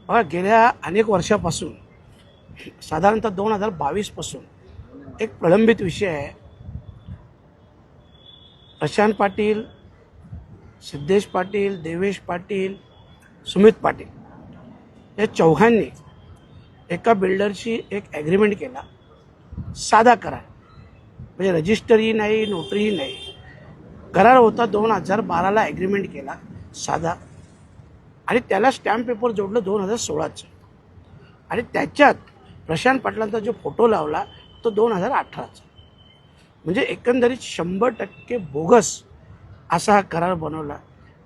गेल्या अनेक वर्षापासून साधारणतः 2022 पासून एक प्रलंबित विषय आहे. प्रशांत पाटील, सिद्धेश पाटील, देवेश पाटील, सुमित पाटील या चौघांनी एका बिल्डरशी एक ॲग्रीमेंट केला. साधा करार, म्हणजे रजिस्टरही नाही, नोटरीही नाही. करार होता 2012ला ॲग्रीमेंट केला साधा, आणि त्याला स्टॅम्प पेपर जोडलं 2016चं, आणि त्याच्यात प्रशांत पाटलांचा जो फोटो लावला तो 2018चा. म्हणजे एकंदरीत 100% बोगस असा हा करार बनवला.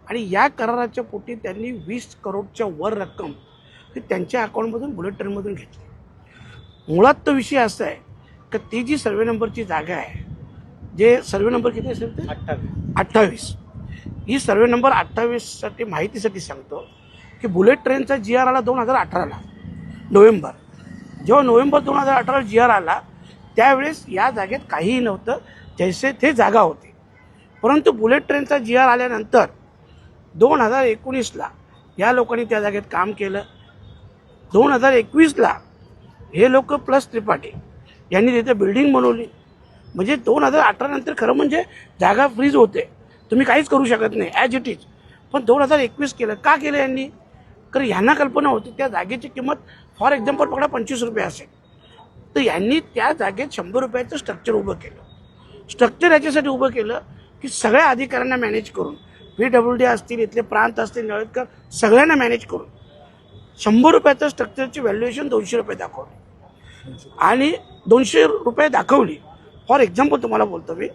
आणि या कराराच्या पोटी त्यांनी 20 करोडच्या वर रक्कम ती त्यांच्या अकाउंटमधून बुलेट ट्रेनमधून घेतली. मुळात तो विषय असा आहे की ती जी सर्वे नंबरची जागा आहे, जे सर्वे नंबर किती असेल ते 28, ही सर्वे नंबर 28साठी माहितीसाठी सांगतो की बुलेट ट्रेनचा GR आला 2018ला नोव्हेंबर. जेव्हा नोव्हेंबर 2018 GR आला त्यावेळेस या जागेत काहीही नव्हतं, जैसे ते जागा होती. परंतु बुलेट ट्रेनचा GR आल्यानंतर 2019ला या लोकांनी त्या जागेत काम केलं. 2021ला हे लोक प्लस त्रिपाठी यांनी तिथे बिल्डिंग बनवली. म्हणजे 2018 नंतर खरं म्हणजे जागा फ्रीज होते, तुम्ही काहीच करू शकत नाही ॲज इट इज. पण 2021 केलं. का केलं यांनी? कारण यांना कल्पना होती त्या जागेची किंमत फॉर एक्झाम्पल पकडा 25 रुपये असेल, तर यांनी त्या जागेत 100 रुपयाचं स्ट्रक्चर उभं केलं. स्ट्रक्चर याच्यासाठी उभं केलं की सगळ्या अधिकाऱ्यांना मॅनेज करून, PWD असतील, इथले प्रांत असतील, नळेकर, सगळ्यांना मॅनेज करून 100 रुपयाचं स्ट्रक्चरची व्हॅल्युएशन 200 रुपये दाखवली. आणि 200 रुपये दाखवली, फॉर एक्झाम्पल तुम्हाला बोलतो मी,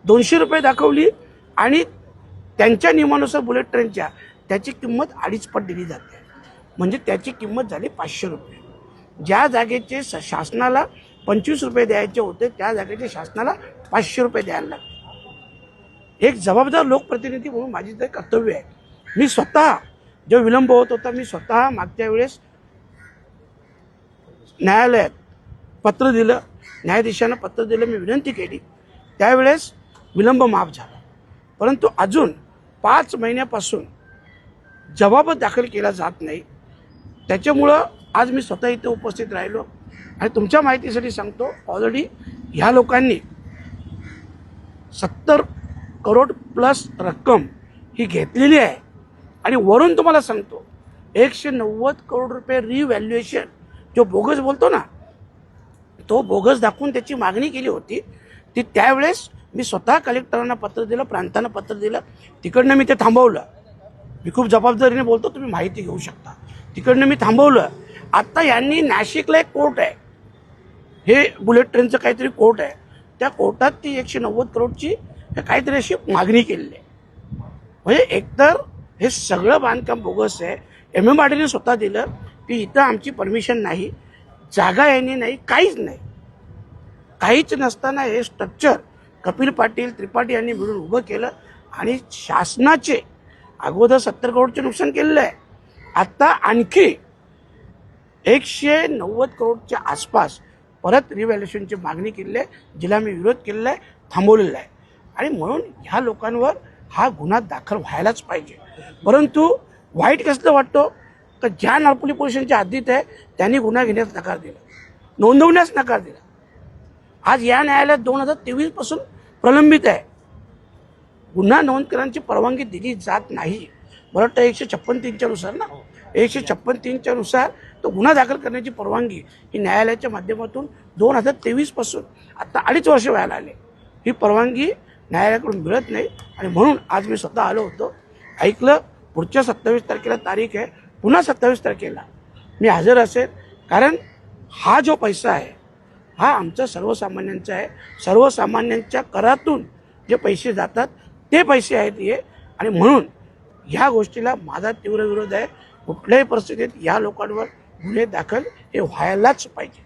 200 रुपये दाखवली, आणि त्यांच्या नियमानुसार बुलेट ट्रेनच्या त्याची किंमत 2.5 पट दिली जाते. म्हणजे त्याची किंमत झाली 500 रुपये. ज्या जागेचे शासनाला 25 रुपये द्यायचे होते त्या जागेचे शासनाला 500 रुपये द्यायला लागले. एक जबाबदार लोकप्रतिनिधी म्हणून माझी ते कर्तव्य आहे. मी स्वतः जेव्हा विलंब होत होता, मी स्वतः मागच्या वेळेस न्यायालयात पत्र दिलं, न्यायाधीशांना पत्र दिलं, मी विनंती केली. त्यावेळेस विलंब माफ झाला. परंतु अजून 5 महिन्यापासून जबाब दाखल केला जात नाही. त्याच्यामुळं आज मी स्वतः इथे उपस्थित राहिलो. आणि तुमच्या माहितीसाठी सांगतो, ऑलरेडी ह्या लोकांनी 70 करोड प्लस रक्कम ही घेतलेली आहे. आणि वरून तुम्हाला सांगतो 190 करोड रुपये रिव्हॅल्युएशन, जो बोगस बोलतो ना, तो बोगस दाखवून त्याची मागणी केली होती. ती त्यावेळेस मी स्वतः कलेक्टरांना पत्र दिलं, प्रांतांना पत्र दिलं. तिकडनं मी ते थांबवलं. मी खूप जबाबदारीने बोलतो, तुम्ही माहिती घेऊ शकता. तिकडनं मी थांबवलं. आत्ता यांनी नाशिकला एक कोर्ट आहे, हे बुलेट ट्रेनचं काहीतरी कोर्ट आहे, त्या कोर्टात ती 190 करोडची काहीतरी अशी मागणी केलेली आहे. म्हणजे एकतर हे सगळं बांधकाम बोगस आहे. MMRDने स्वतः दिलं की इथं आमची परमिशन नाही, जागा यांनी नाही, काहीच नाही. काहीच नसताना हे स्ट्रक्चर कपिल पाटील, त्रिपाठी यांनी मिळून उभं केलं. आणि शासनाचे अगोदर 70 करोडचे नुकसान केलेलं आहे. आत्ता आणखी 190 करोडच्या आसपास परत रिव्हॅल्युएशनची मागणी केलेली आहे, जिला मी विरोध केलेला आहे, थांबवलेला आहे. आणि म्हणून ह्या लोकांवर हा गुन्हा दाखल व्हायलाच पाहिजे. परंतु वाईट कसलं वाटतो तर ज्या नारपोली पोलीस स्टेशनच्या हद्दीत आहे त्यांनी गुन्हा घेण्यास नकार दिला, नोंदवण्यास नकार दिला. आज या न्यायालयात 2023 पासून प्रलंबित आहे. गुन्हा नोंद करण्याची परवानगी दिली जात नाही. मला वाटतं 156(3)च्या नुसार ना, 156(3)च्या नुसार तो गुन्हा दाखल करण्याची परवानगी ही न्यायालयाच्या माध्यमातून 2023 पासून आता 2.5 वर्ष व्हायला आले. ही परवानगी न्यायालयाकडून मिळत नाही. आणि म्हणून आज मी स्वतः आलो होतो, ऐकलं. पुढच्या 27 तारखेला तारीख आहे, पुन्हा 27 तारखेला मी हजर असेल. कारण हा जो पैसा आहे हा आमचा सर्वसामान्यांचा आहे. सर्वसामान्यांच्या करातून जे पैसे जातात ते पैसे आहेत हे. आणि म्हणून ह्या गोष्टीला माझा तीव्र विरोध आहे. कुठल्याही परिस्थितीत या लोकांवर गुन्हे दाखल हे व्हायलाच पाहिजे.